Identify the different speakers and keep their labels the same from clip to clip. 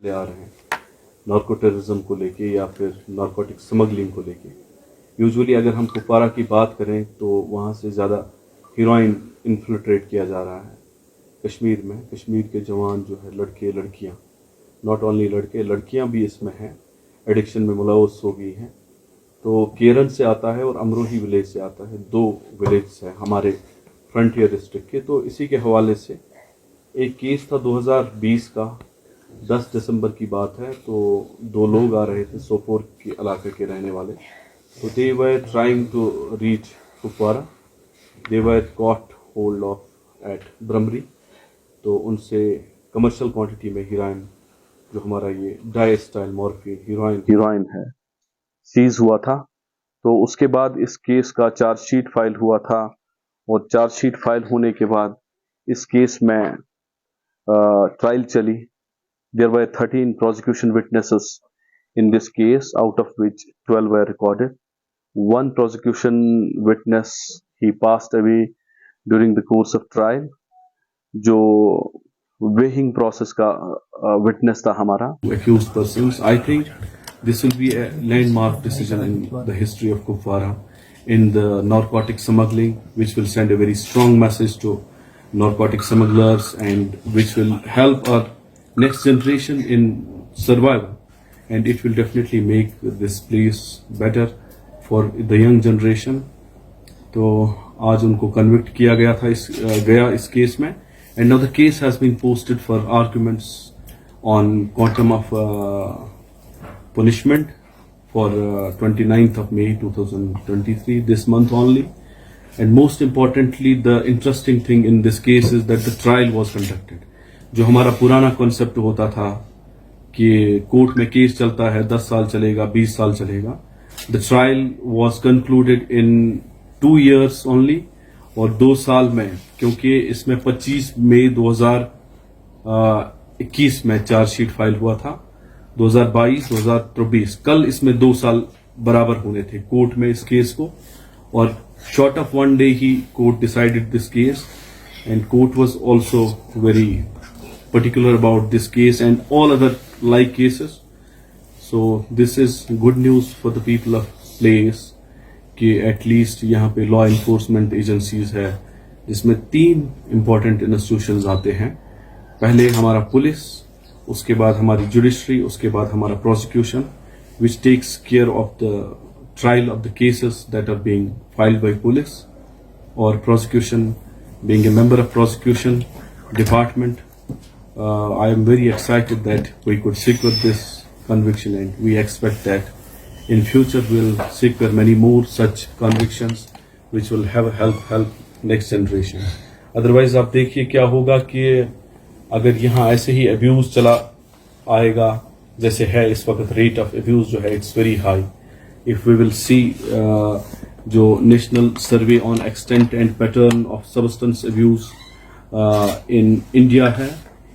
Speaker 1: ले आ रहे हैं नार्को टेररिज्म को लेके या फिर नारकोटिक स्मगलिंग को लेके। यूजुअली अगर हम कुपवारा की बात करें तो वहाँ से ज़्यादा हीरोइन इन्फिल्ट्रेट किया जा रहा है कश्मीर में। कश्मीर के जवान जो है, लड़के लड़कियाँ, नॉट ओनली लड़के, लड़कियाँ भी इसमें हैं, एडिक्शन में मुलव्वस हो गई हैं। तो केरन से आता है और अमरोही विलेज से आता है, 2 विलेज है हमारे फ्रंटियर डिस्ट्रिक्ट के। तो इसी के हवाले से एक केस था 2020 का, 10 दिसंबर की बात है। तो 2 लोग आ रहे थे सोपोर के इलाके के रहने वाले। तो they were trying to reach Kupwara, they were caught hold of at Bramri. तो उनसे कमर्शियल क्वांटिटी में हीरोइन, जो हमारा ये डाई स्टाइल मॉर्फिन हीरोइन है, सीज हुआ था। तो उसके बाद इस केस का चार्जशीट फाइल हुआ था और चार्जशीट फाइल होने के बाद इस केस में ट्रायल चली। There were 13 prosecution witnesses in this case, out of which 12 were recorded. One prosecution witness, he passed away during the course of trial. जो weighing process का witness था हमारा। Accused persons, I think this will be a landmark decision in the history of Kupwara in the narcotic smuggling, which will send a very strong message to narcotic smugglers and which will help our next generation in survival, and it will definitely make this place better for the young generation. तो आज उनको convict किया गया था इस case में, and now the case has been posted for arguments on quantum of punishment for 29th of May 2023, this month only. And most importantly, the interesting thing in this case is that the trial was conducted. जो हमारा पुराना concept होता था कि court में case चलता है, 10 साल चलेगा, 20 साल चलेगा, the trial was concluded in 2 years only. और 2 साल में, क्योंकि इसमें 25 मई 2021 में चार्जशीट फाइल हुआ था, 2022, 2023, कल इसमें 2 साल बराबर होने थे कोर्ट में इस केस को। और short of 1 day he court decided this case, and court was also very particular about this case and all other like cases. So this is good news for the people of place कि at least यहाँ पे law enforcement agencies है, जिसमें 3 important institutions आते हैं। पहले हमारा police, उसके बाद हमारी जुडिशरी, उसके बाद हमारा prosecution, which takes care of the trial of the cases that are being filed by police or prosecution. Being a member of prosecution department, I am very excited that we could secure this conviction, and we expect that in future we'll secure many more such convictions which will have help next generation. Otherwise आप देखिए क्या होगा कि अगर यहाँ ऐसे ही abuse चला आएगा जैसे है इस वक्त, rate of abuse जो है it's very high. If we will see जो national survey on extent and pattern of substance abuse in India है,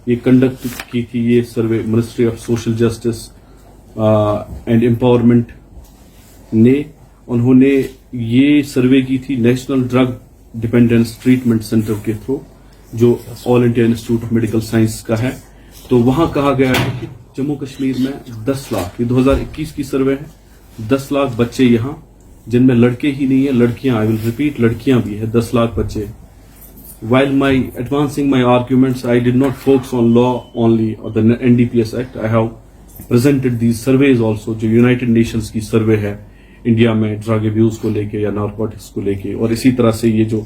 Speaker 1: ये कंडक्ट की थी ये सर्वे ministry of social justice and empowerment ने। उन्होंने ये सर्वे की थी national drug dependence treatment centre के थ्रू, जो all India institute of medical science का है। तो वहां कहा गया है कि जम्मू कश्मीर में 10 लाख, ये 2021 की सर्वे है, 10 लाख बच्चे यहाँ, जिनमें लड़के ही नहीं है, लड़कियां, आई विल रिपीट, लड़कियां भी है, 10 लाख बच्चे। While my advancing my arguments, I did not focus on law only or the NDPS Act. I have presented these surveys also, जो यूनाइटेड नेशंस की सर्वे है इंडिया में ड्रग अब्यूज को लेके या नारकोटिक्स को लेके, और इसी तरह से ये जो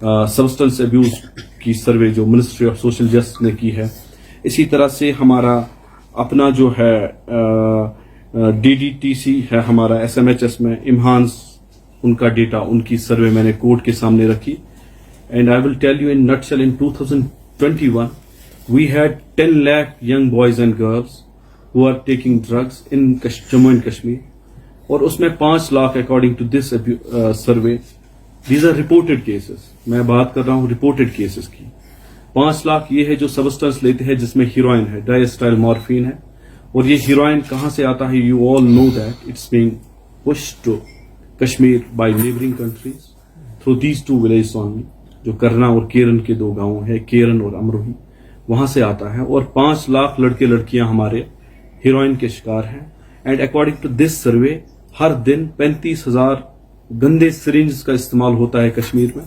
Speaker 1: सब्सटेंस अब्यूज की सर्वे जो मिनिस्ट्री ऑफ सोशल जस्टिस ने की है। इसी तरह से हमारा अपना जो है DDTC है हमारा SMHS में, इम्हांस, उनका डेटा, उनकी सर्वे मैंने कोर्ट के सामने रखी। And I will tell you in nutshell, in 2021 we had 10 lakh young boys and girls who are taking drugs in Jammu and Kashmir, और उसमें 5 lakh according to this survey, these are reported cases, मैं बात कर रहा हूं reported cases की। 5 लाख ये है जो सबस्टेंस लेते हैं, जिसमें हीरोइन है, डाई स्टाइल मॉर्फिन है। और ये हीरोइन कहां से आता है? You all know that it's being pushed to Kashmir by neighbouring countries through these 2 villages only, जो करना और केरन के 2 गांव है, केरन और अमरोही। वहां से आता है, और 5 लाख लड़के लड़कियां हमारे हीरोइन के शिकार हैं। And according to this survey हर दिन 35,000 गंदे सिरिंज का इस्तेमाल होता है कश्मीर में।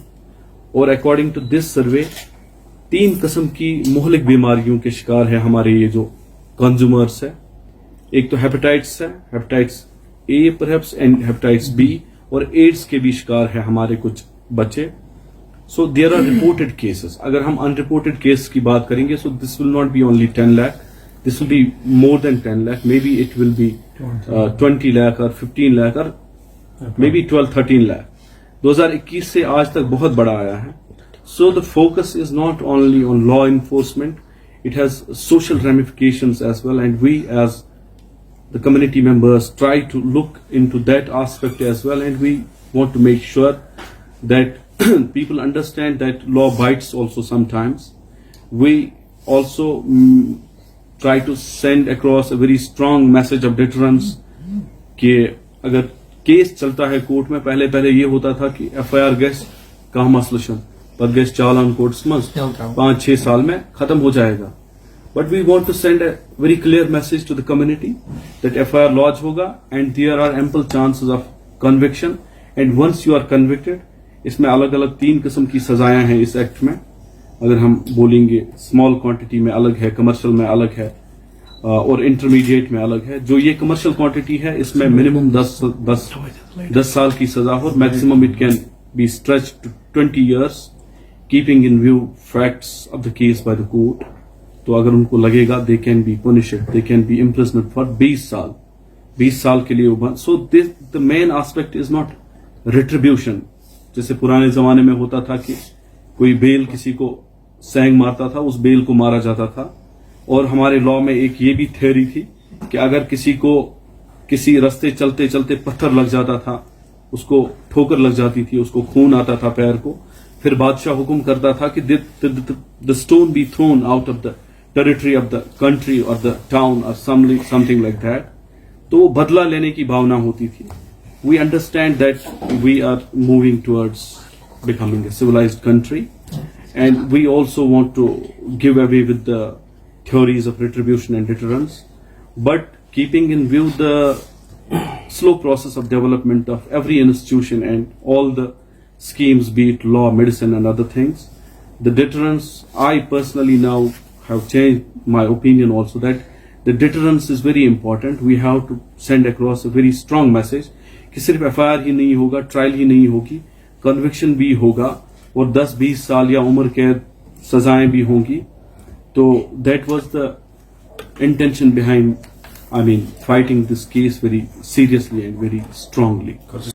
Speaker 1: और अकॉर्डिंग टू दिस सर्वे 3 किस्म की मुहलिक बीमारियों के शिकार है हमारे ये जो कंज्यूमर्स है। एक तो हेपेटाइटिस है, hepatitis A perhaps and hepatitis B, और एड्स के भी शिकार है हमारे कुछ बच्चे। So there are reported cases. अगर हम अनरिपोर्टेड केस की बात करेंगे, so this will not be only 10 lakh, this will be more than 10 lakh, maybe it will be 20 lakh और 15 लाख और मे बी 12-13 लाख। 2021 से आज तक बहुत बड़ा आया है। So the focus is not only on law enforcement, it has social ramifications as well, and we as the community members try to look into that aspect as well, and we want to make sure that people understand that law bites also sometimes. We also try to send across a very strong message of deterrence कि अगर case चलता है court में, पहले ये होता था कि FIR गैस का मसलशन पर गैस चालान कोर्ट्स में 5-6 साल में खत्म हो जाएगा। But we want to send a very clear message to the community that FIR lodge होगा and there are ample chances of conviction, and once you are convicted, इसमें अलग अलग 3 किस्म की सजाएं हैं इस एक्ट में। अगर हम बोलेंगे स्मॉल क्वांटिटी में अलग है, कमर्शियल में अलग है, और इंटरमीडिएट में अलग है। जो ये कमर्शियल क्वांटिटी है इसमें मिनिमम 10 साल की सजा हो, maximum it can be stretch to 20 years, keeping in view facts of the case by the court. तो अगर उनको लगेगा they can be punished, they can be imprisonment for 20 साल के लिए वो। So this the main aspect is not retribution, जैसे पुराने जमाने में होता था कि कोई बेल किसी को सैंग मारता था, उस बेल को मारा जाता था। और हमारे लॉ में एक ये भी थ्योरी थी कि अगर किसी को किसी रास्ते चलते चलते पत्थर लग जाता था, उसको ठोकर लग जाती थी, उसको खून आता था पैर को, फिर बादशाह हुक्म करता था कि the stone be thrown out of the territory of the country और द टाउन और समथिंग लाइक दैट। तो वो बदला लेने की भावना होती थी। We understand that we are moving towards becoming a civilized country, and we also want to give away with the theories of retribution and deterrence, but keeping in view the slow process of development of every institution and all the schemes, be it law, medicine and other things, the deterrence, I personally now have changed my opinion also that the deterrence is very important. We have to send across a very strong message कि सिर्फ FIR ही नहीं होगा, trial ही नहीं होगी, conviction भी होगा और 10-20 साल या उम्र कैद सजाएं भी होंगी। तो that was the intention behind, fighting this case very seriously and very strongly.